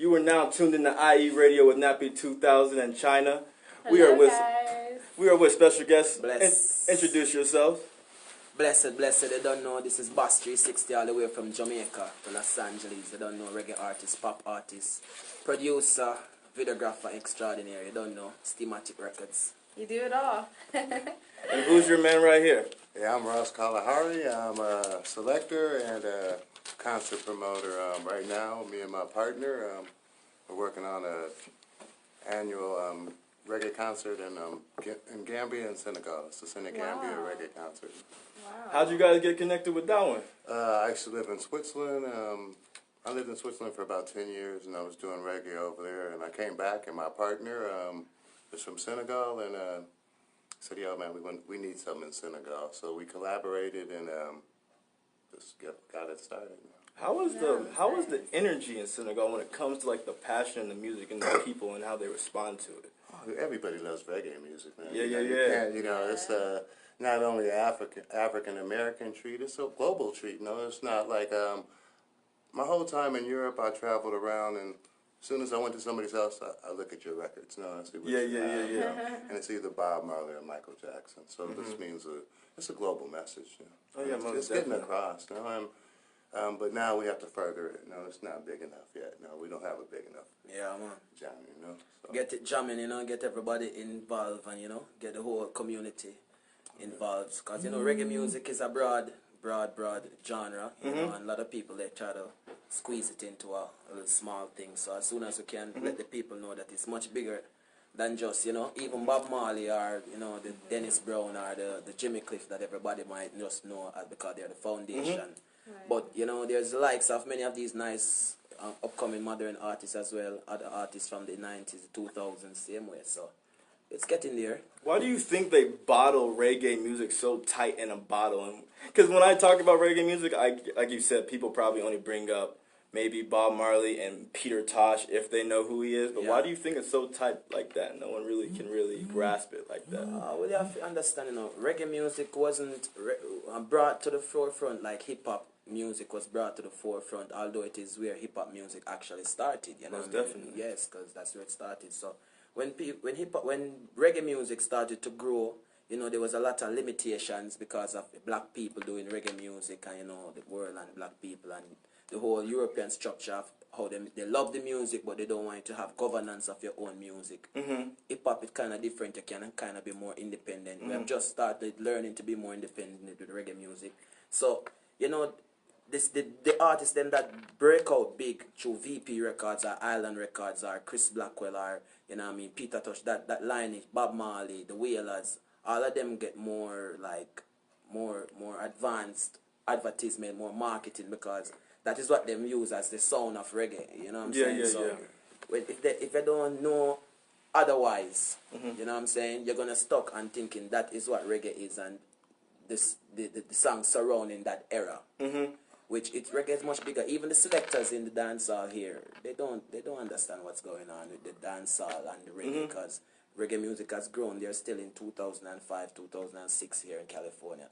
You are now tuned in to IERadio with Nappy 2000 and China. Hello, guys. We are with special guests. Bless. Introduce yourselves. Blessed. They don't know this is Bas360 all the way from Jamaica to Los Angeles. They don't know reggae artist, pop artist, producer, videographer extraordinary. You don't know Steamatic Records. You do it all. And who's your man right here? Yeah, I'm Ross Kalahari. I'm a selector and a concert promoter. Right now, me and my partner, we're working on an annual reggae concert in Gambia and Senegal. It's the Senegambia reggae concert. Wow. How'd you guys get connected with that one? I used to live in Switzerland. I lived in Switzerland for about 10 years, and I was doing reggae over there. And I came back, and my partner is from Senegal, and said, "Yo, man, we need something in Senegal." So we collaborated and just got it started. How was the energy in Senegal when it comes to like the passion and the music and the people and how they respond to it? Oh, everybody loves reggae music, man. Yeah. It's not only an African American treat; it's a global treat. It's not like my whole time in Europe, I traveled around, and as soon as I went to somebody's house, I look at your records. I see what you have, and it's either Bob Marley or Michael Jackson. So this means it's a global message. Oh yeah, it's getting across. But now we have to further it. No, it's not big enough yet. No, we don't have a big enough. Yeah, man. Jam, So. Get it jamming, get everybody involved, and get the whole community involved. Because reggae music is a broad genre. And a lot of people they try to squeeze it into a little small thing. So as soon as we can let the people know that it's much bigger than just even Bob Marley or the Dennis Brown or the Jimmy Cliff that everybody might just know because they're the foundation. Right. But there's the likes of many of these nice upcoming modern artists as well, other artists from the 90s, the 2000s, same way. So it's getting there. Why do you think they bottle reggae music so tight in a bottle? Because when I talk about reggae music, like you said, people probably only bring up maybe Bob Marley and Peter Tosh if they know who he is. But why do you think it's so tight like that? No one really can grasp it like that. Well, you have to understand, reggae music wasn't brought to the forefront like hip-hop music was brought to the forefront, although it is where hip-hop music actually started. Most definitely. Yes, because that's where it started. So when reggae music started to grow, there was a lot of limitations because of black people doing reggae music and the world and black people and the whole European structure of how they love the music, but they don't want you to have governance of your own music. Hip-hop is kind of different. You can kind of be more independent. We have just started learning to be more independent with reggae music. So, the artists then that break out big through VP Records or Island Records or Chris Blackwell or, Peter Tosh, that lineage, Bob Marley, the Wailers, all of them get more advanced advertisement, more marketing because that is what them use as the sound of reggae, you know what I'm saying? So if they don't know otherwise, you know what I'm saying, you're gonna stuck on thinking that is what reggae is and the songs surrounding that era. Which reggae is much bigger. Even the selectors in the dancehall here, they don't understand what's going on with the dancehall and the reggae because reggae music has grown. They're still in 2005, 2006 here in California.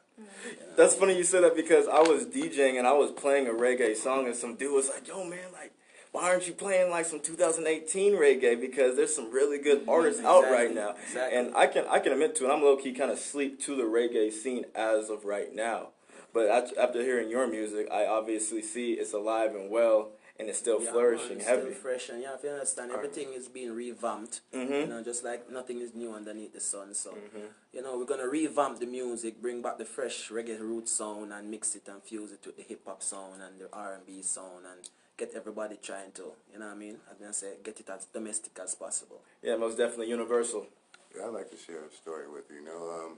That's funny you said that because I was DJing and I was playing a reggae song and some dude was like, "Yo, man, why aren't you playing some 2018 reggae? Because there's some really good artists out right now." Exactly. And I can admit to it, I'm low-key kind of sleep to the reggae scene as of right now. But after hearing your music, I obviously see it's alive and well, and it's still flourishing heavy. Still fresh, and if you understand, everything is being revamped. Just like nothing is new underneath the sun. So, we're gonna revamp the music, bring back the fresh reggae root sound, and mix it and fuse it with the hip hop sound and the R&B sound, and get everybody trying to, get it as domestic as possible. Yeah, most definitely universal. Yeah, I'd like to share a story with you.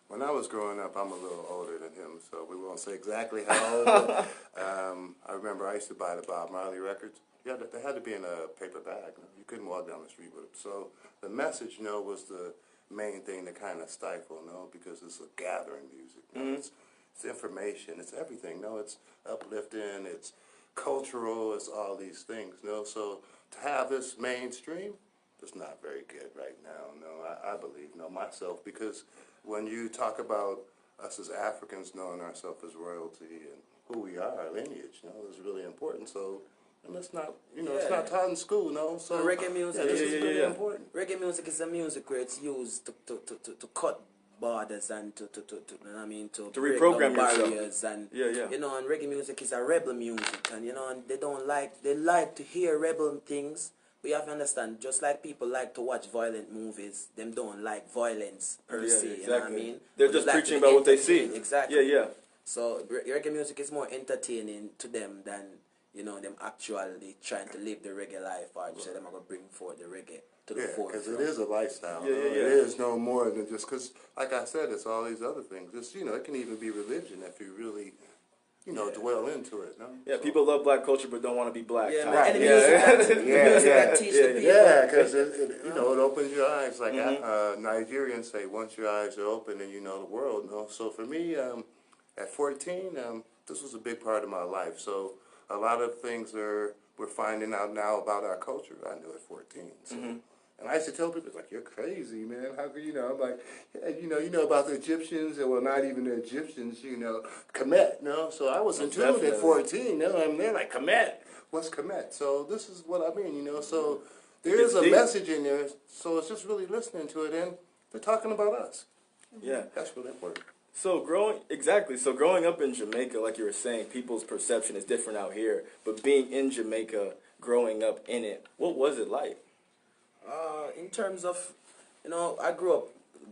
When I was growing up, I'm a little older than him, so we won't say exactly how old. But, I remember I used to buy the Bob Marley records. Yeah, they had to be in a paper bag. You couldn't walk down the street with them. So the message, was the main thing to kind of stifle, because it's a gathering music. It's information. It's everything. It's uplifting. It's cultural. It's all these things. So to have this mainstream, it's not very good right now. I believe, myself, because when you talk about us as Africans knowing ourselves as royalty and who we are, our lineage, is really important. So and it's not, it's not taught in school, no. So reggae music, this is really important. Reggae music is a music where it's used to cut borders and to break reprogram down yourself. barriers and Yeah. and reggae music is a rebel music, and and they like to hear rebel things. We have to understand, just like people like to watch violent movies, them don't like violence per se. Exactly. You know what I mean? They're But just they like preaching to be about what they see. entertained. Exactly. Yeah. So reggae music is more entertaining to them than them actually trying to live the reggae life, or just them are gonna bring forth the reggae to the forefront. Because it is a lifestyle. Yeah. It is no more than just because, like I said, it's all these other things. It's, it can even be religion if you really, dwell into it. No? Yeah, people love black culture but don't want to be black. Yeah, Right. man. And the music that teach the people. Yeah, because it opens your eyes. Like Nigerians say, once your eyes are open, then you know the world. No? So for me, at 14, this was a big part of my life. So a lot of things we're finding out now about our culture, I knew at 14. So. And I used to tell people, it's like, you're crazy, man. How could I'm like, yeah, you know about the Egyptians, and well, not even the Egyptians, Kemet, no? So I was in tune at 14, and they're like, Kemet, what's Kemet? So this is what I mean, So there is a message in there, so it's just really listening to it, and they're talking about us. Yeah. That's really important. So growing up in Jamaica, like you were saying, people's perception is different out here. But being in Jamaica, growing up in it, what was it like? In terms of, I grew up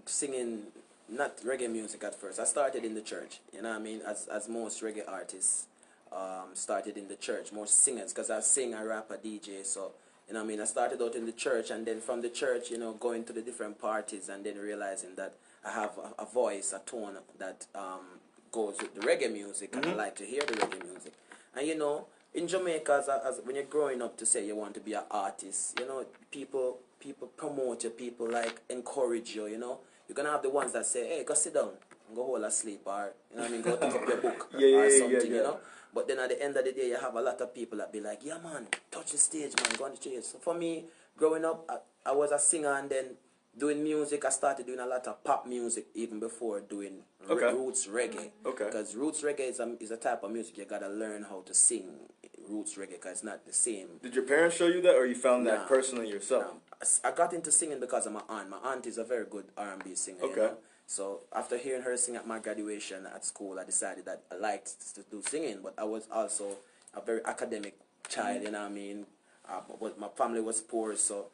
singing not reggae music at first. I started in the church, as most reggae artists started in the church, most singers, because I sing, I rap, I DJ, so, I started out in the church, and then from the church, going to the different parties, and then realizing that I have a voice, a tone that goes with the reggae music, and I like to hear the reggae music. And, in Jamaica, as when you're growing up to say you want to be an artist, people promote you, people like encourage you, You're going to have the ones that say, hey, go sit down and go hold asleep, or, go pick up your book or something, But then at the end of the day, you have a lot of people that be like, yeah, man, touch the stage, man, go on the stage. So for me, growing up, I was a singer, and then doing music, I started doing a lot of pop music even before doing roots reggae. Okay. Because roots reggae is a type of music you gotta learn how to sing roots reggae, because it's not the same. Did your parents show you that, or you found that personally yourself? I got into singing because of my aunt. My aunt is a very good R&B singer. Okay. So after hearing her sing at my graduation at school, I decided that I liked to do singing, but I was also a very academic child, but my family was poor, so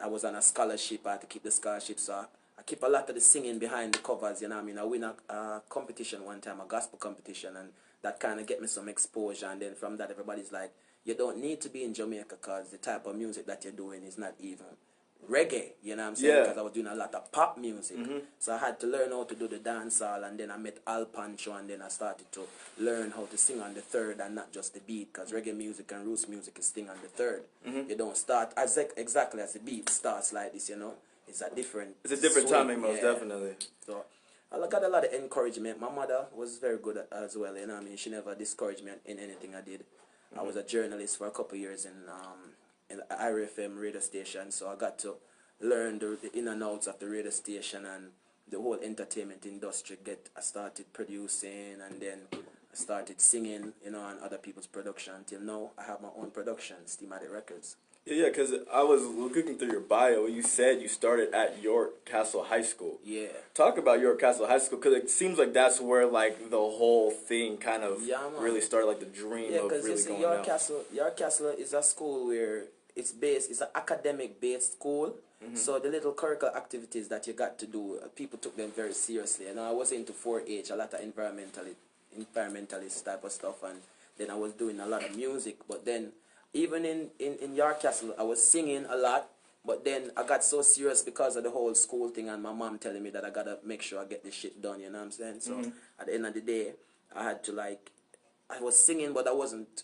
I was on a scholarship. I had to keep the scholarship, so I keep a lot of the singing behind the covers, I win a competition one time, a gospel competition, and that kind of get me some exposure, and then from that everybody's like, you don't need to be in Jamaica because the type of music that you're doing is not even reggae, Because I was doing a lot of pop music. So I had to learn how to do the dancehall, and then I met Al Pancho, and then I started to learn how to sing on the third and not just the beat, because reggae music and roots music is sing on the third. You don't start exactly as the beat starts like this, It's a different timing, most definitely. So I got a lot of encouragement. My mother was very good as well, She never discouraged me in anything I did. I was a journalist for a couple of years in the IERadio radio station, so I got to learn the in and outs of the radio station and the whole entertainment industry. I started producing, and then I started singing, on other people's production. Until now, I have my own production, Steamatic Records. Yeah, because I was looking through your bio. You said you started at York Castle High School. Yeah. Talk about York Castle High School, because it seems like that's where like the whole thing kind of really started, like the dream of really going out. York Castle is a school where it's an academic-based school. So the little curricular activities that you got to do, people took them very seriously. I was into 4-H, a lot of environmentalist type of stuff, and then I was doing a lot of music. But then, even in York Castle, I was singing a lot, but then I got so serious because of the whole school thing, and my mom telling me that I gotta make sure I get this shit done, you know what I'm saying? So at the end of the day, I had to I was singing, but I wasn't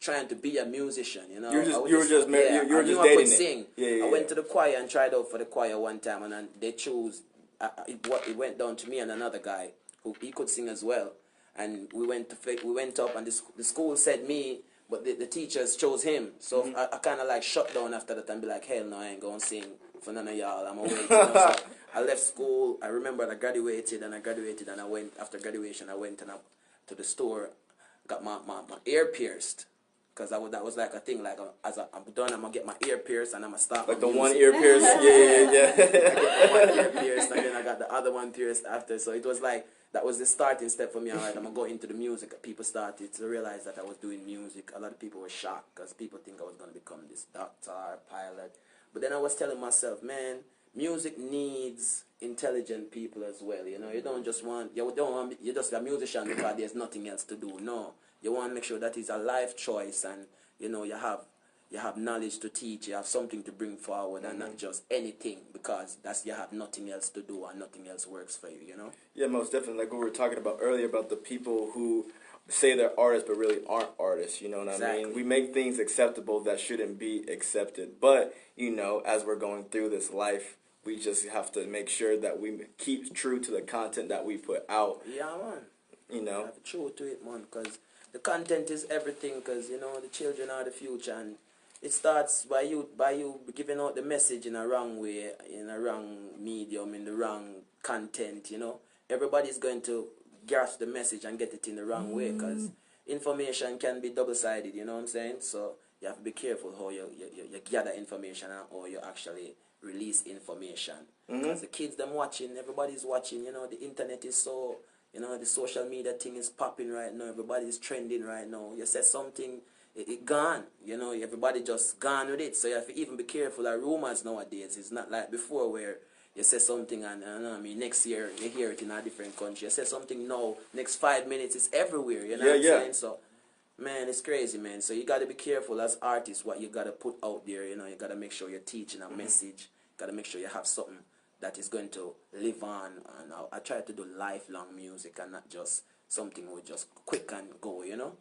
trying to be a musician, You were just dating I could it. sing. I went to the choir and tried out for the choir one time, and then they chose. It went down to me and another guy he could sing as well, and we went up, and the school said me. But the teachers chose him, so I kind of shut down after that and be like, hell no, I ain't gonna sing for none of y'all, I'm away. So I left school. I remember I graduated, and I went, after graduation, I went to the store, got my ear pierced. Because that was like a thing, like I'm done, I'm going to get my ear pierced and I'm going to start Like my the music. one ear pierce? Yeah. I get my one ear pierced and then I got the other one pierced after. So it was like, that was the starting step for me. All right, I'm going to go into the music. People started to realize that I was doing music. A lot of people were shocked because people think I was going to become this doctor or pilot. But then I was telling myself, man, music needs intelligent people as well. You know, you don't just want, you're just a musician because there's nothing else to do. No, you want to make sure that it's a life choice, and you know you have knowledge to teach, you have something to bring forward, and not just anything because you have nothing else to do and nothing else works for you. You know? Yeah, most definitely. Like what we were talking about earlier about the people who say they're artists but really aren't artists. You know what I mean? We make things acceptable that shouldn't be accepted. But you know, as we're going through this life, we just have to make sure that we keep true to the content that we put out. Yeah, man. You know, you have to true to it, man, because the content is everything. Because you know the children are the future, and it starts by you giving out the message in a wrong way, in a wrong medium, in the wrong content. You know, everybody's going to grasp the message and get it in the wrong way, because information can be double-sided. You know what I'm saying? So you have to be careful how you gather information and how you actually release information. Because the kids them watching, everybody's watching. You know, the internet is so. You know, the social media thing is popping right now. Everybody's trending right now. You say something, it gone. You know, everybody just gone with it. So you have to even be careful of rumors nowadays. It's not like before where you say something and I mean, next year you hear it in a different country. You say something now, next 5 minutes it's everywhere. You know what I'm saying? So, man, it's crazy, man. So you got to be careful as artists what you got to put out there. You know, you got to make sure you're teaching a message. Got to make sure you have something that is going to live on, and I try to do lifelong music and not just something we just quick and go, you know?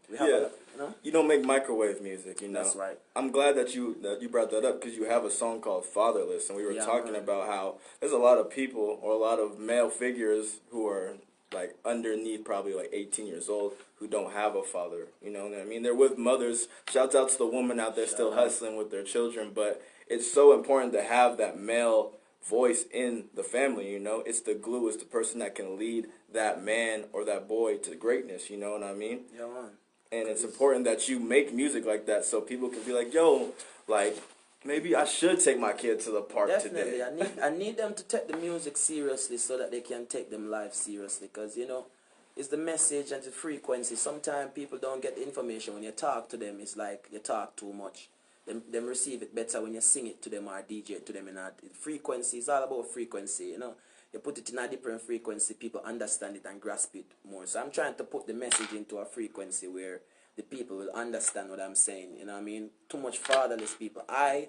You don't make microwave music, you know? That's right. I'm glad that you brought that up, because you have a song called Fatherless, and we were talking about how there's a lot of people, or a lot of male figures who are like underneath probably like 18 years old who don't have a father, you know what I mean? They're with mothers. Shouts out to the woman out there still hustling with their children, but it's so important to have that male voice in the family, you know? It's the glue, it's the person that can lead that man or that boy to greatness, you know what I mean? Yeah, man. And it's important that you make music like that so people can be like, yo, like, maybe I should take my kid to the park today. I need them to take the music seriously so that they can take them life seriously, because, you know, it's the message and the frequency. Sometimes people don't get the information. When you talk to them, it's like you talk too much. Them receive it better when you sing it to them or DJ it to them. In a frequency, it's all about frequency, you know. You put it in a different frequency, people understand it and grasp it more. So I'm trying to put the message into a frequency where the people will understand what I'm saying, you know what I mean? Too much fatherless people.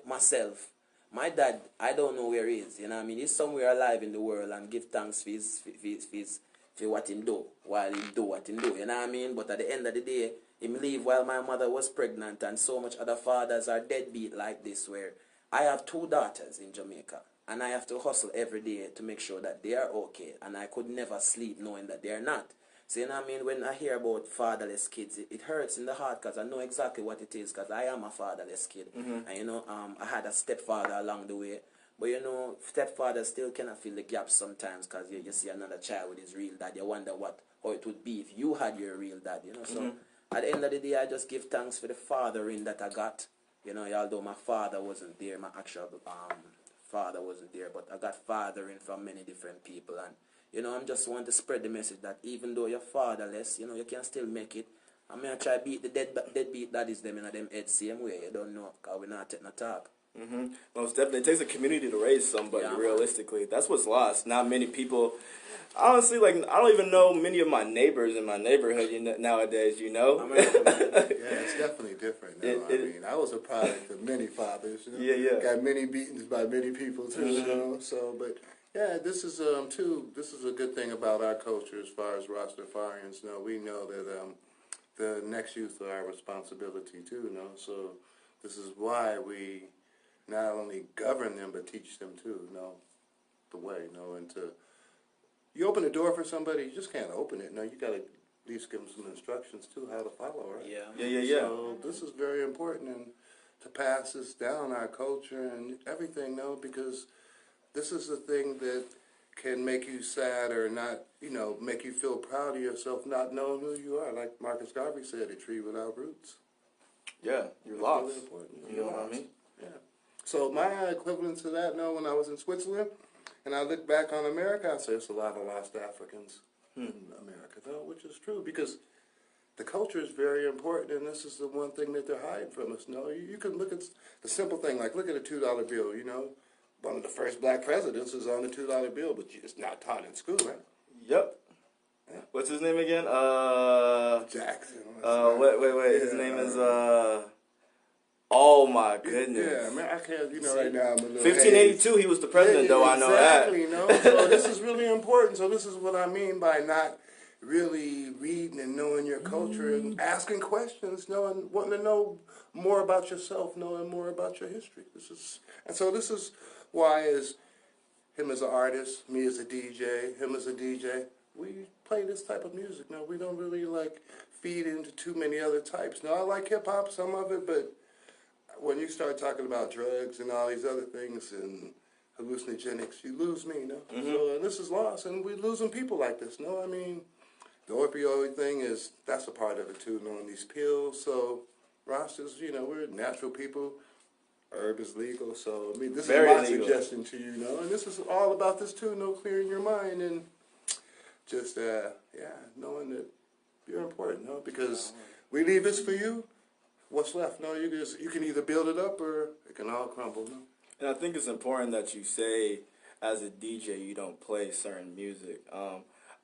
Myself, my dad, I don't know where he is, you know what I mean? He's somewhere alive in the world, and give thanks for what him do, while him do what him do, you know what I mean? But at the end of the day, him leave while my mother was pregnant, and so much other fathers are deadbeat like this, where I have 2 daughters in Jamaica, and I have to hustle every day to make sure that they are okay, and I could never sleep knowing that they are not. So you know what I mean? When I hear about fatherless kids, it hurts in the heart, because I know exactly what it is, because I am a fatherless kid. And you know, I had a stepfather along the way, but you know, stepfather still cannot fill the gaps sometimes, because you see another child with his real dad. You wonder how it would be if you had your real dad, you know. So at the end of the day, I just give thanks for the fathering that I got. You know, although my father wasn't there, my actual father wasn't there, but I got fathering from many different people. And you know, I'm just want to spread the message that even though you're fatherless, you know, you can still make it. I'm going to try to beat the deadbeat daddies them in them head same way. You don't know, because we're not taking a talk. Most definitely. It takes a community to raise somebody, Yeah, realistically. That's what's lost. Not many people, honestly, like, I don't even know many of my neighbors in my neighborhood nowadays, you know? Yeah, it's definitely different now. I mean, I was a product of many fathers, you know? Yeah. Got many beatings by many people, too, you know? So, but, yeah, this is a good thing about our culture as far as Rastafarians know. We know that the next youth are our responsibility, too, you know? So this is why we not only govern them, but teach them, too, you know, the way, you know, and you open a door for somebody, you just can't open it. No, you got to at least give them some instructions, too, how to follow, right? Yeah. So this is very important, and to pass this down, our culture and everything, no, because this is the thing that can make you sad or not, you know, make you feel proud of yourself not knowing who you are. Like Marcus Garvey said, a tree without roots. Yeah, you're It's lost. really important. You know what I mean? Yeah. So my equivalent to that, no, when I was in Switzerland, and I look back on America, I say it's a lot of lost Africans in America, though, which is true because the culture is very important, and this is the one thing that they're hiding from us. No, you can look at the simple thing, like look at a $2 bill. You know, one of the first black presidents is on the $2 bill, but it's not taught in school, right? Yep. What's his name again? Jackson. Wait. His name is oh my goodness. Yeah, man, I can't. You know, right now I'm a little 1582. He was the president, though. I know that. Exactly. No. So this is really important. So this is what I mean by not really reading and knowing your culture and asking questions, wanting to know more about yourself, knowing more about your history. This is why, as him as an artist, me as a DJ, him as a DJ, we play this type of music. No, we don't really like feed into too many other types. No, I like hip hop, some of it, but when you start talking about drugs and all these other things and hallucinogenics, you lose me, no? So, and this is lost, and we're losing people like this, no? I mean, the opioid thing that's a part of it too, knowing these pills. So, Rastas, we're natural people. Herb is legal, so, I mean, this is my suggestion to you, and this is all about this too, clearing your mind and just, knowing that you're important, because we leave this for you. What's left? No, you can either build it up or it can all crumble. No? And I think it's important that you say, as a DJ, you don't play certain music.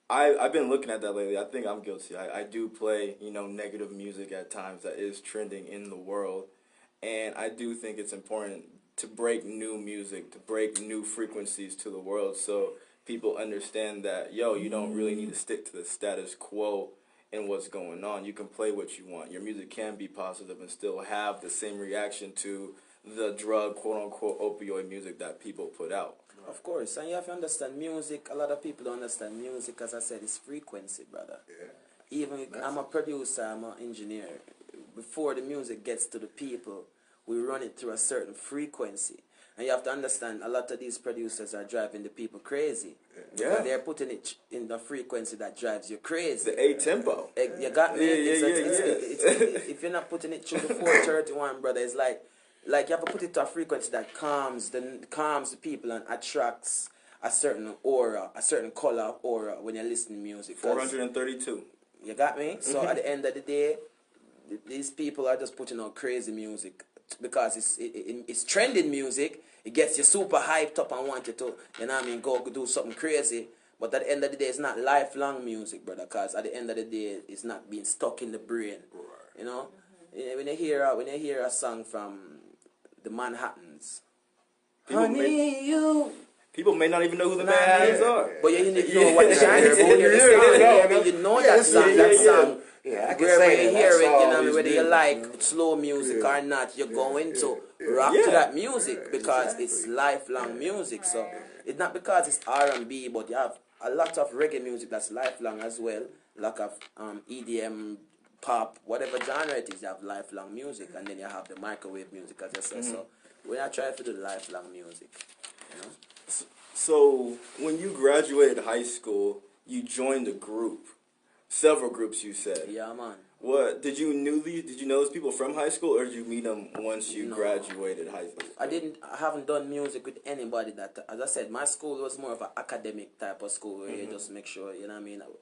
I've been looking at that lately. I think I'm guilty. I do play, negative music at times that is trending in the world. And I do think it's important to break new music, to break new frequencies to the world so people understand that, you don't really need to stick to the status quo in what's going on. You can play what you want. Your music can be positive and still have the same reaction to the drug, quote-unquote, opioid music that people put out. Of course, and you have to understand music. A lot of people don't understand music. As I said, it's frequency, brother. Yeah. Even I'm a producer, I'm an engineer. Before the music gets to the people, we run it through a certain frequency. And you have to understand, a lot of these producers are driving the people crazy. Yeah. They're putting it in the frequency that drives you crazy. The A-tempo. You got me? Yeah. If you're not putting it through the 431, brother, it's like you have to put it to a frequency that calms the people and attracts a certain aura, a certain color aura when you're listening to music. 432. You got me? So at the end of the day, these people are just putting out crazy music because it's trending music. It gets you super hyped up and want you to, go do something crazy. But at the end of the day, it's not lifelong music, brother, because at the end of the day, it's not being stuck in the brain. Right. When you hear a song from the Manhattans, people may not even know who the Manhattans are. But you know what the Chinese you know that song. That song. Yeah, I can say you hear it, whether you like slow music or not, you're going to rock to that music because it's lifelong music. So it's not because it's R&B, but you have a lot of reggae music that's lifelong as well. A lot of EDM, pop, whatever genre it is, you have lifelong music, and then you have the microwave music, as I said. So we are trying to do lifelong music. So when you graduated high school, you joined a group. Several groups, you said. Yeah, man. What did you know those people from high school, or did you meet them once you graduated high school? I haven't done music with anybody that, as I said, my school was more of an academic type of school where you just make sure,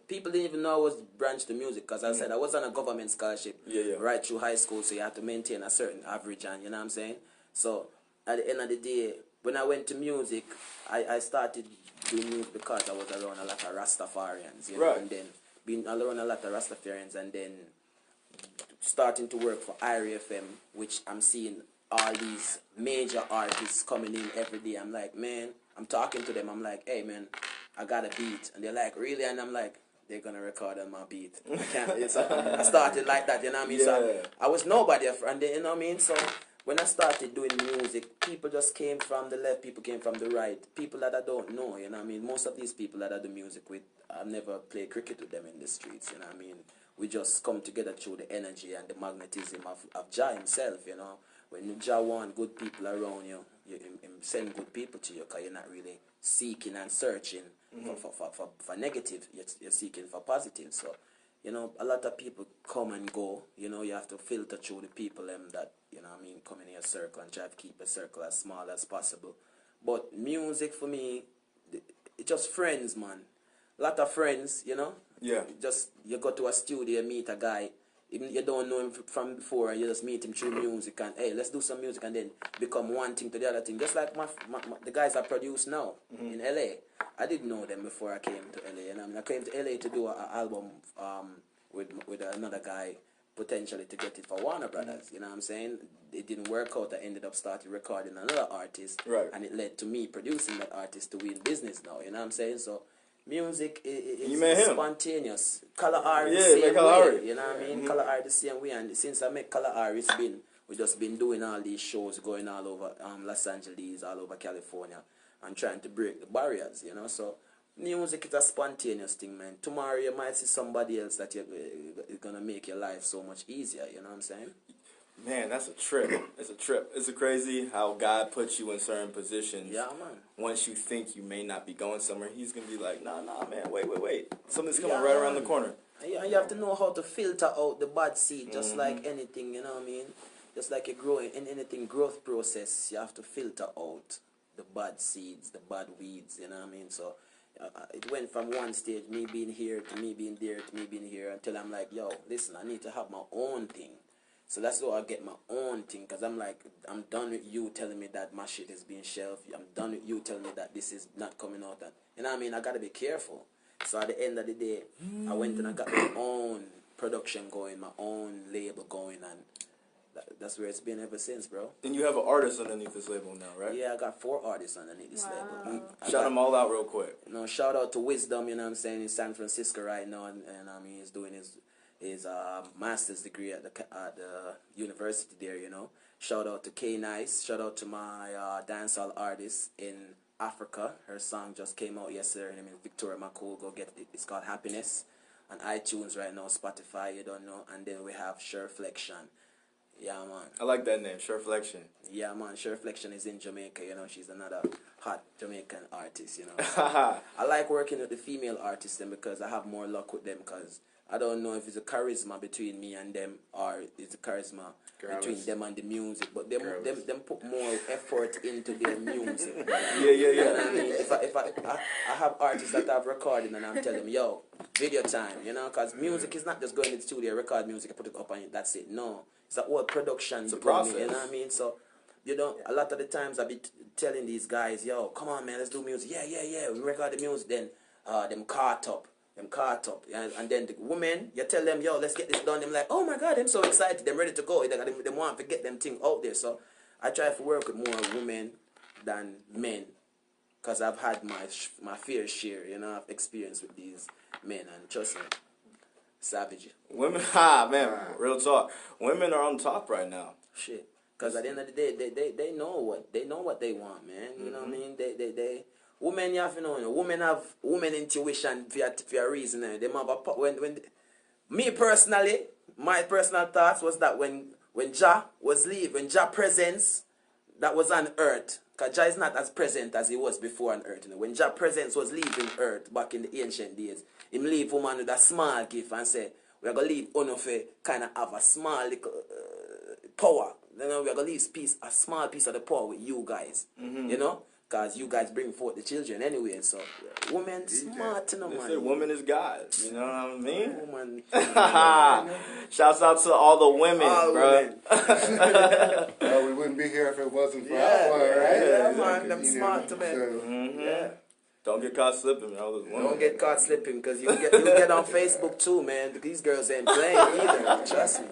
people didn't even know I was branched to music because I said I was on a government scholarship right through high school, so you had to maintain a certain average, and you know what I'm saying. So at the end of the day, when I went to music, I started doing music because I was around a lot of Rastafarians, and then being around a lot of Rastafarians, and then starting to work for IERadio, which I'm seeing all these major artists coming in every day. I'm like, man, I'm talking to them. I'm like, hey, man, I got a beat. And they're like, really? And I'm like, they're going to record on my beat. I can't. I started like that, you know what I mean? Yeah. So I was nobody, and then, you know what I mean? So when I started doing music, people just came from the left, people came from the right, people that I don't know, you know what I mean? Most of these people that I do music with, I've never played cricket with them in the streets, you know what I mean? We just come together through the energy and the magnetism of Jah himself, you know? When Jah want good people around you, him send good people to you because you're not really seeking and searching for negative, you're seeking for positive. So you know, a lot of people come and go. You know, you have to filter through the people that, you know what I mean, come in your circle and try to keep a circle as small as possible. But music for me, it's just friends, man. A lot of friends, you know. Yeah. Just, you go to a studio, meet a guy, even you don't know him from before, and you just meet him through music, and hey, let's do some music, and then become one thing to the other thing. Just like the guys I produce now in LA. I didn't know them before I came to LA, and I came to LA to do an album with another guy, potentially to get it for Warner Brothers. You know what I'm saying? It didn't work out. I ended up starting recording another artist, right, and it led to me producing that artist to win business now. You know what I'm saying? So music is spontaneous. Color R the same way. You know what I mean? Color R the same way, and since I make Color R, we just been doing all these shows, going all over Los Angeles, all over California, and trying to break the barriers, you know. So music is a spontaneous thing, man. Tomorrow you might see somebody else that you're gonna make your life so much easier, you know what I'm saying? Man, that's a trip. It's a trip. It's crazy how God puts you in certain positions. Yeah, man. Once you think you may not be going somewhere, he's gonna be like, nah, man, wait. Something's coming right around the corner. Yeah, you have to know how to filter out the bad seed, just like anything, you know what I mean? Just like you're growing in anything growth process, you have to filter out the bad seeds, the bad weeds, you know what I mean? So it went from one stage, me being here, to me being there, to me being here, until I'm like, yo, listen, I need to have my own thing. So that's how I get my own thing, because I'm like, I'm done with you telling me that my shit is being shelved. I'm done with you telling me that this is not coming out. And, you know what I mean? I got to be careful. So at the end of the day, I went and I got my own production going, my own label going, and that's where it's been ever since, bro. And you have an artist underneath this label now, right? Yeah, I got 4 artists underneath this label. Shout them all out real quick. You know, shout out to Wisdom, you know what I'm saying, in San Francisco right now, and I mean, he's doing his master's degree at the university there, you know. Shout out to K-Nice. Shout out to my dancehall artist in Africa. Her song just came out yesterday. Her name is Victoria McCool. Go get it. It's called Happiness. On iTunes right now, Spotify, you don't know. And then we have Shereflection. Yeah, man. I like that name, Shereflection. Yeah, man. Shereflection is in Jamaica, you know. She's another hot Jamaican artist, you know. So I like working with the female artists then, because I have more luck with them, because I don't know if it's a charisma between me and them, or it's a charisma between them and the music. But them put more effort into their music. Yeah. You know what I mean? If I have artists that I've recorded and I'm telling them, yo, video time, you know, because music is not just going in the studio, record music, put it up and that's it. No, it's a whole production. It's a process. You know what I mean? So, you know, a lot of the times I be telling these guys, yo, come on, man, let's do music. Yeah. We record the music, then them caught up. And then the women, you tell them, yo, let's get this done. Them like, oh my God, I'm so excited. Them ready to go. They want to get them thing out there. So I try to work with more women than men, because I've had my fair share, you know, I've experienced with these men, and trust me, savage. Women, man, real talk. Women are on top right now. Shit. Because at the end of the day, they know what they want, man. You know what I mean? They women, you have to know, women have women intuition for a reason. They have when me personally, my personal thoughts was that when Jah was leaving, when Jah presence that was on earth, because Jah is not as present as he was before on earth. You know? When Jah presence was leaving earth back in the ancient days, him leave woman with a small gift and say, we're going to leave Onofe kind of have a small little power. You know, we're going to leave a small piece of the power with you guys. You know? Because you guys bring forth the children anyway. So, women smart, you know, man. They say woman is God. You know what I mean? Woman. Shouts out to all the women, bro. Well, we wouldn't be here if it wasn't for our right? Yeah, man. Them smart, man. Yeah. Don't get caught slipping, man. Don't get caught slipping, because you get on Facebook too, man. These girls ain't playing either. Trust me.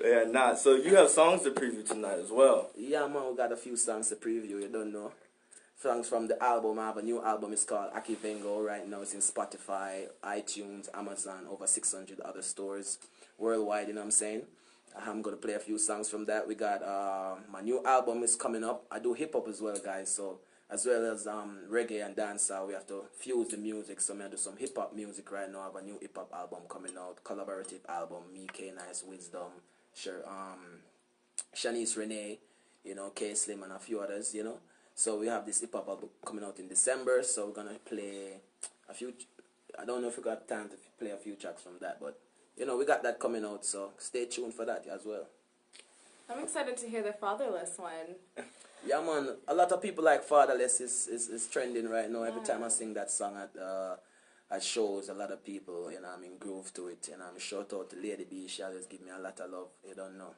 They are not. So you have songs to preview tonight as well. Yeah, man. We got a few songs to preview. You don't know. Songs from the album. I have a new album. It's called Aki Vengo. Right now it's in Spotify, iTunes, Amazon, over 600 other stores worldwide, you know what I'm saying? I'm going to play a few songs from that. We got my new album is coming up. I do hip-hop as well, guys. So as well as reggae and dancehall, we have to fuse the music. So I'm going to do some hip-hop music right now. I have a new hip-hop album coming out, collaborative album. Me, K-Nice, Wisdom, Shanice Renee, you know, K-Slim and a few others, you know. So we have this hip-hop album coming out in December, so we're going to play a few I don't know if we got time to play a few tracks from that, but you know, we got that coming out, so stay tuned for that as well. I'm excited to hear the Fatherless one. Yeah, man. A lot of people like Fatherless is trending right now. Every time I sing that song at shows, a lot of people, you know, I'm in groove to it. And I'm shout out to Lady B. She always give me a lot of love. You don't know.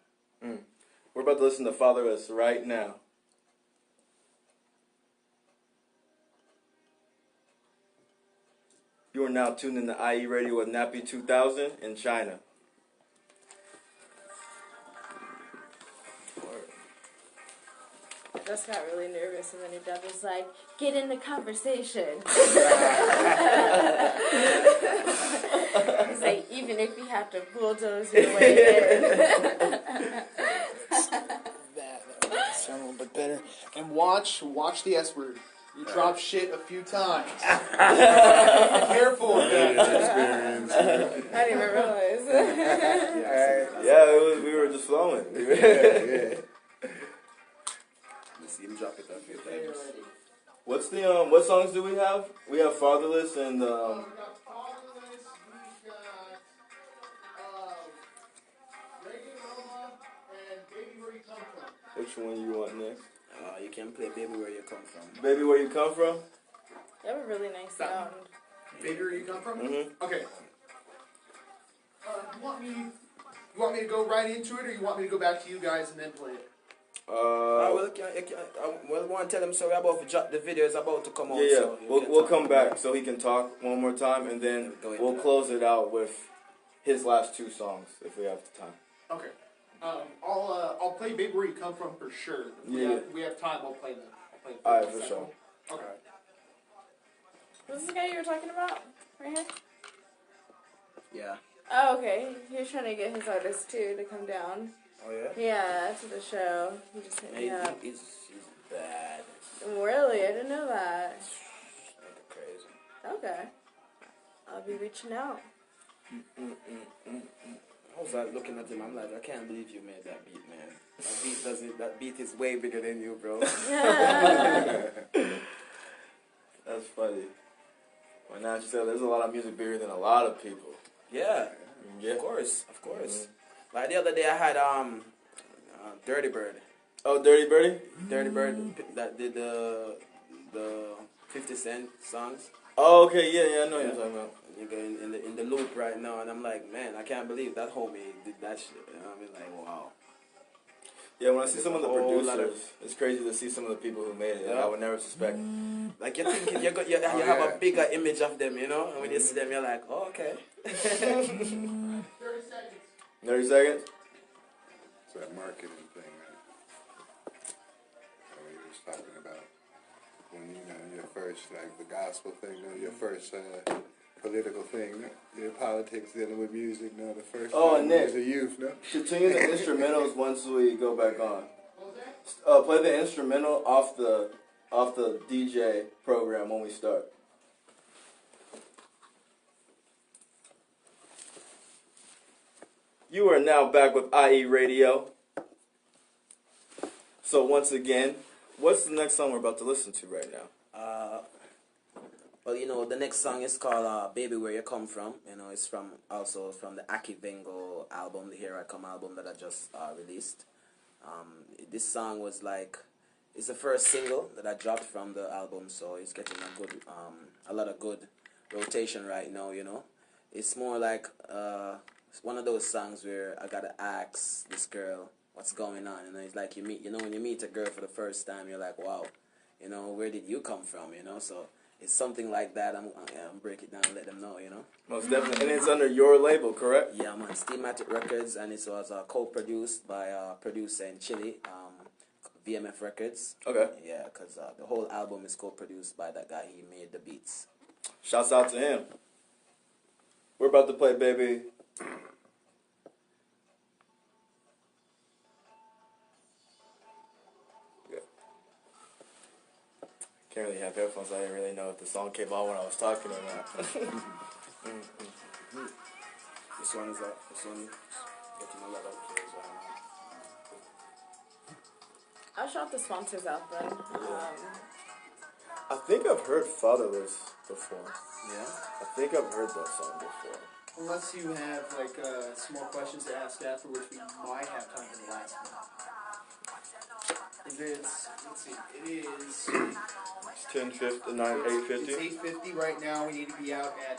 We're about to listen to Fatherless right now. You are now tuned in to IERadio with Nappy 2000 in China. I just got really nervous, and then your dad was like, "Get in the conversation." He's like, "Even if you have to bulldoze your way in." That sound a little bit better. And watch the S word. You drop shit a few times. Careful with that. Experience. I didn't even realize. Yeah, we were just flowing. Yeah. See him drop it a few times. What's the what songs do we have? We have Fatherless and We got Fatherless, we got Reggae Roma, and Baby Where You Come From. which one you want next? You can play Baby Where You Come From. Baby, Where You Come From? You have a really nice sound. Baby Where You Come From? Mm-hmm. Okay. You want me to go right into it, or you want me to go back to you guys and then play it? Well, want to tell him sorry about the video is about to come out. Yeah. So We'll come back so he can talk one more time, and then we'll close it out with his last two songs if we have the time. Okay. I'll play Baby Where You Come From for sure. If we have time, I'll play that. All right, for sure. Okay. Who's this guy you were talking about? Right here? Yeah. Oh, okay. He was trying to get his artist, too, to come down. Oh, yeah? Yeah, to the show. He just hit me up. He's bad. Really? I didn't know that. Crazy. Okay. I'll be reaching out. I was like looking at him, I'm like, I can't believe you made that beat, man. That beat is way bigger than you, bro. That's funny. Well, now she said there's a lot of music bigger than a lot of people. Yeah. Yeah. Of course. Like the other day I had Dirty Bird. Oh, Dirty Birdie? Dirty Bird that did the 50 Cent songs. Oh, okay, yeah, I know what you're talking about. You go in the loop right now, and I'm like, man, I can't believe that homie did that shit. You know? I mean, like, wow. Yeah, when I see some of the whole lot producers, it's crazy to see some of the people who made it. Yeah. I would never suspect. Like you think you have a bigger image of them, you know, and when you see them, you're like, oh, okay. 30 seconds. 30 seconds? It's that marketing thing, man. We were just talking about when your first, like the gospel thing, your first political thing, your politics dealing with music, the first Oh, Nick. as a youth, Continue the instrumentals once we go back on. Play the instrumental off the DJ program when we start. You are now back with IERadio. So once again, what's the next song we're about to listen to right now? Well, the next song is called Baby Where You Come From. It's from the Aki Vengo album, the Here I Come album that I just released. This song was it's the first single that I dropped from the album, so it's getting a lot of good rotation right now, It's more like it's one of those songs where I gotta ask this girl what's going on, It's like when you meet a girl for the first time, you're like, wow, where did you come from, So it's something like that. I'm break it down and let them know, Most definitely. And it's under your label, correct? Yeah, man. Steamatic Records, and it was co-produced by a producer in Chile, VMF Records. Okay. Yeah, because the whole album is co-produced by that guy. He made the beats. Shouts out to him. We're about to play, baby. Can't really have headphones. I didn't really know if the song came on when I was talking or not. This one getting a lot of plays right now. I'll shout the sponsors out then. I think I've heard Fatherless before. Yeah. I think I've heard that song before. Unless you have like some more questions to ask afterwards, we might have time for the last one. If it's, let's see, it is. It's 10:50, 8:50. It's 8:50 right now. We need to be out at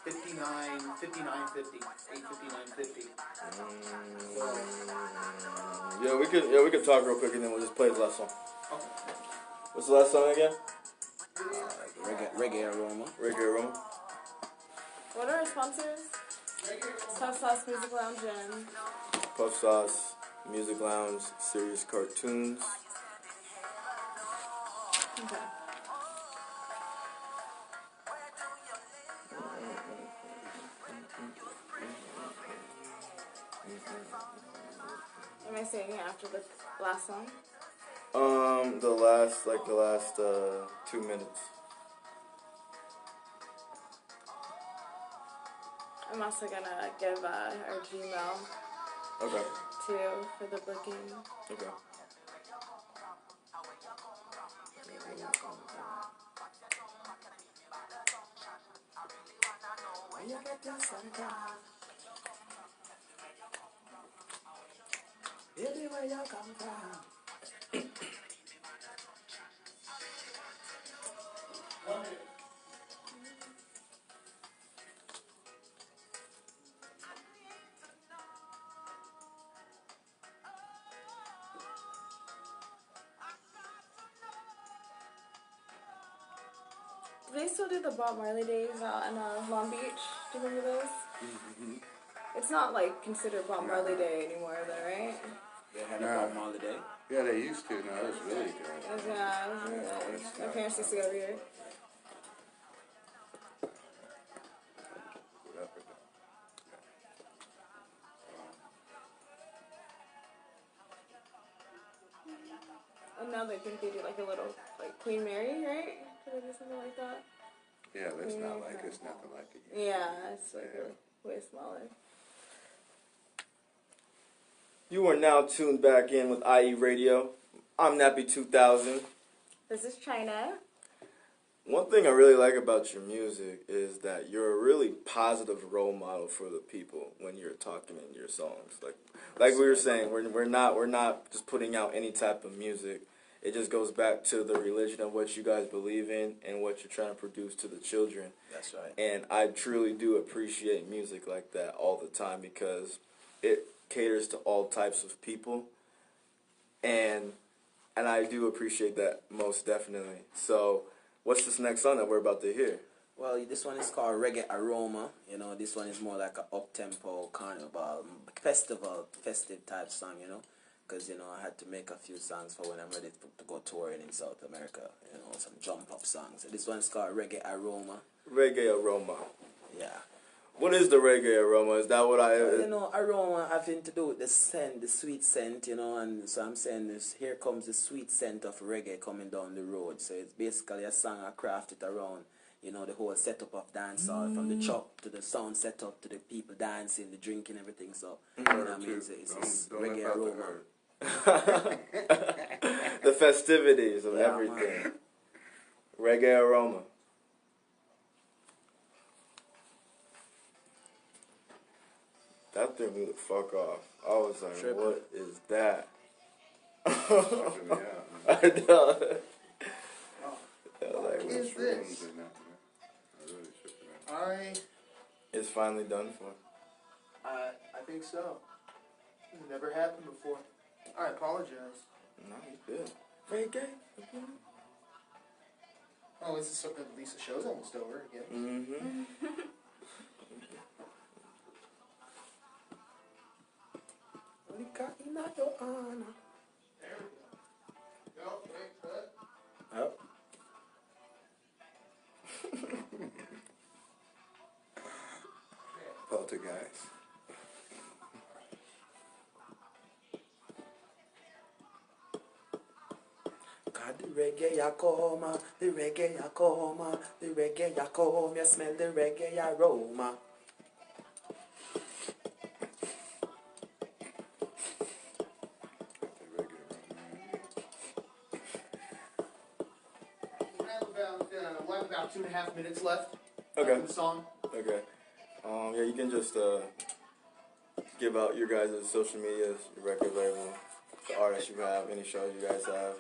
59:50. 8:59:50. Yeah, we could talk real quick and then we'll just play the last song. Okay. What's the last song again? Reggae Aroma. Reggae Aroma. What are our sponsors? Puff Sauce Music Lounge and Puff Sauce, Music Lounge, Serious Cartoons. okay. Am I saying it after the last song? The last 2 minutes. I'm also gonna give our Gmail Okay. too for the booking. Okay. Baby, where you come from? Do they still do the Bob Marley days out in Long Beach? Do you remember those? Mm-hmm. It's not like considered Bob Marley Day anymore, though, right? They had No. a Bob Marley Day. Yeah, they used to. No, it was really good. It was really good. My parents used to go every year. And now they think they do like a little, like Queen Mary, right? Do they do something like that? Yeah, but it's not like it's nothing like it. used to Yeah, it's like Yeah. way smaller. You are now tuned back in with IERadio. I'm Nappy 2000. This is China. One thing I really like about your music is that you're a really positive role model for the people when you're talking in your songs. Like we were saying, we're not just putting out any type of music. It just goes back to the religion of what you guys believe in and what you're trying to produce to the children. That's right. And I truly do appreciate music like that all the time because it caters to all types of people. And I do appreciate that most definitely. So what's this next song that we're about to hear? Well, this one is called Reggae Aroma. You know, this one is more like a up-tempo carnival, festive type song, you know. Because, you know, I had to make a few songs for when I'm ready to go touring in South America. You know, some jump-up songs. So this one is called Reggae Aroma. Reggae Aroma. Yeah. What is the reggae aroma? Is that what You know, aroma having to do with the scent, the sweet scent, you know, and so I'm saying this, here comes the sweet scent of reggae coming down the road. So it's basically a song I crafted around, you know, the whole setup of dancehall, from the chop to the sound setup to the people dancing, the drinking, everything. So, you know what I mean? It's Don't reggae let aroma. The festivities of Yeah, everything. man. Reggae aroma. That threw me the fuck off. I was like, Tripping. what is that? Tripping me out, man. I know. I was What like, is this? Shrooms and that, man. I really tripping out. it's finally done for. I think so. It's never happened before. I apologize. No, you good. Reggae. Oh, this is so, at least the show's almost over again. Mm-hmm. There we go. Go, wait, cut. Yep. Poltergeist. God, the reggae ya come, the reggae ya come, the reggae ya come, you smell the reggae aroma. The reggae room, man. We have about 1 about 2.5 minutes left. Okay. In the song. Okay. Yeah, you can just give out your guys' social medias, your record label, the artists you have, any shows you guys have.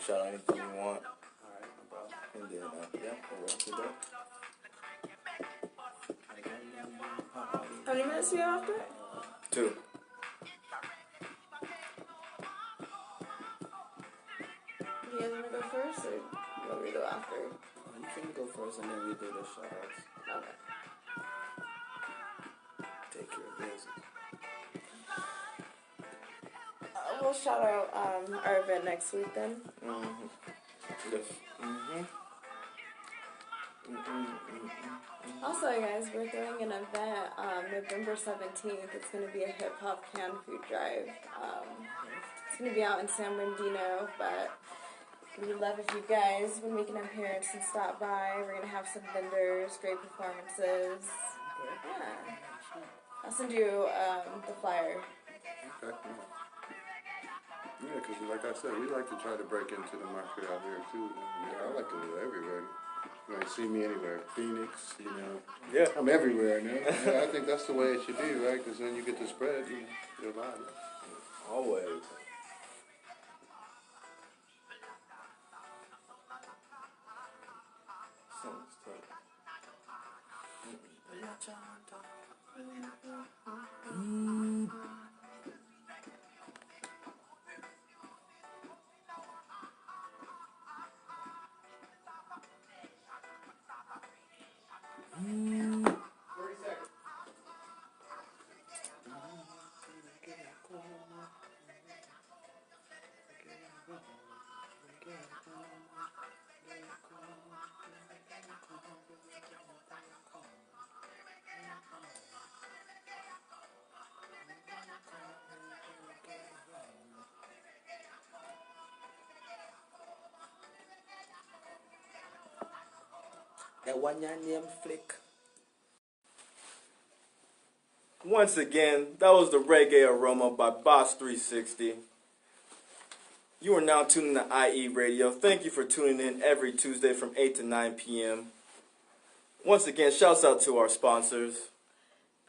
Shout out anything you want. Alright, no problem. And then, yeah, we'll wrap it up. How many minutes do we have after? 2. Do you guys want to go first, or you want me to go after? You can go first and then we do the shout-outs. Okay. Take care of business. We'll shout out our event next week then. Yes. Also, guys, we're throwing an event November 17th. It's going to be a hip-hop canned food drive. It's going to be out in San Bernardino, but we'd love if you guys would make an appearance and stop by. We're going to have some vendors, great performances. Yeah. I'll send you the flyer. Okay. Yeah, because like I said, we like to try to break into the market out here too. Yeah, I like to live everywhere. You might see me anywhere. Phoenix, you know. Yeah. I'm everywhere now. Yeah, I think that's the way it should be, right? Because then you get to spread your life. Always. That one your name flick. Once again, that was the Reggae Aroma by Bas360. You are now tuning to IERadio. Thank you for tuning in every Tuesday from 8 to 9 p.m. Once again, shouts out to our sponsors.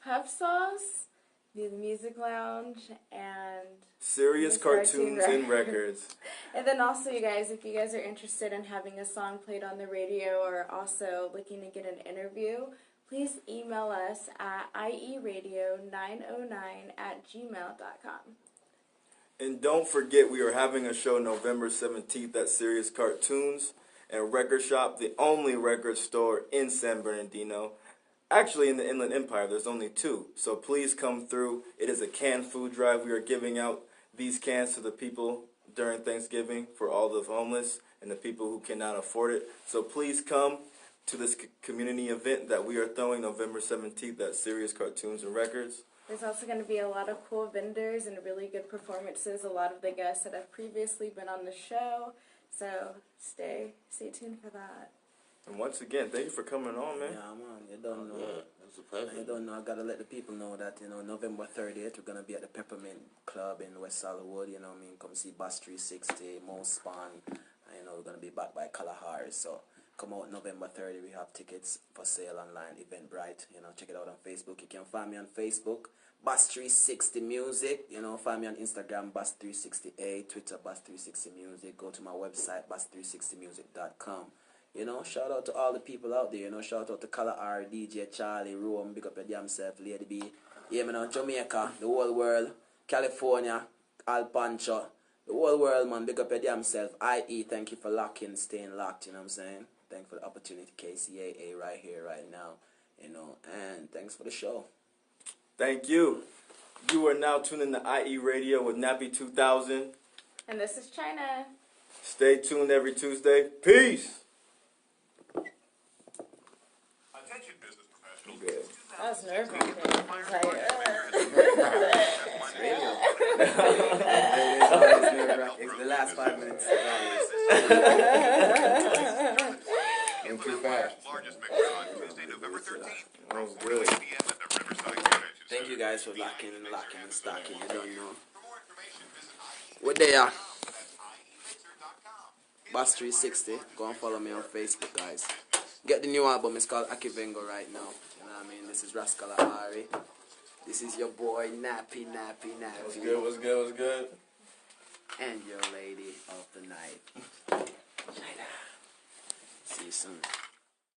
Puff Sauce, the Music Lounge, and Serious Cartoons and Records. And then also, you guys, if you guys are interested in having a song played on the radio or also looking to get an interview, please email us at ieradio909@gmail.com. And don't forget, we are having a show November 17th at Serious Cartoons and Record Shop, the only record store in San Bernardino. Actually, in the Inland Empire, there's only 2. So please come through. It is a canned food drive. We are giving out these cans to the people during Thanksgiving for all the homeless and the people who cannot afford it. So please come to this community event that we are throwing November 17th at Serious Cartoons and Records. There's also going to be a lot of cool vendors and really good performances. A lot of the guests that have previously been on the show. So stay tuned for that. And once again, thank you for coming on, man. Yeah, man, you don't know. Yeah, it's a pleasure. You don't know, I gotta let the people know that, November 30th, we're gonna be at the Peppermint Club in West Hollywood, come see Bas360, Mo Spawn, and, we're gonna be back by Kalahari, so come out November 30th, we have tickets for sale online, Eventbrite, check it out on Facebook. You can find me on Facebook, Bas360 Music, find me on Instagram, Bas360A, Twitter, Bas360 Music, go to my website, Bas360music.com. Shout out to all the people out there, shout out to Kalahari, DJ Charlie, Rome, big up your damn self, Lady B, Jamaica, the whole world, California, Al Pancho, the whole world, man, big up your damn self. IE, thank you for staying locked, you know what I'm saying? Thanks for the opportunity, KCAA, right here, right now, and thanks for the show. Thank you. You are now tuning in to IERadio with Nappy 2000. And this is China. Stay tuned every Tuesday. Peace. Attention business professionals. Good. That was nerve-wracking. I was like, It's the last 5 minutes. And too fast. Largest mix on Tuesday, November 13th. That was From 4 good. to 8 p.m. at the Riverside Convention Thank you Center. guys for locking and stocking. You don't know. For more information, visit We're there. iemixer.com. Bas360. Go and follow me on Facebook, guys. Get the new album. It's called Akivengo right now. You know what I mean? This is Rascal Ari. This is your boy Nappy. What's good? And your lady of the night. See you soon.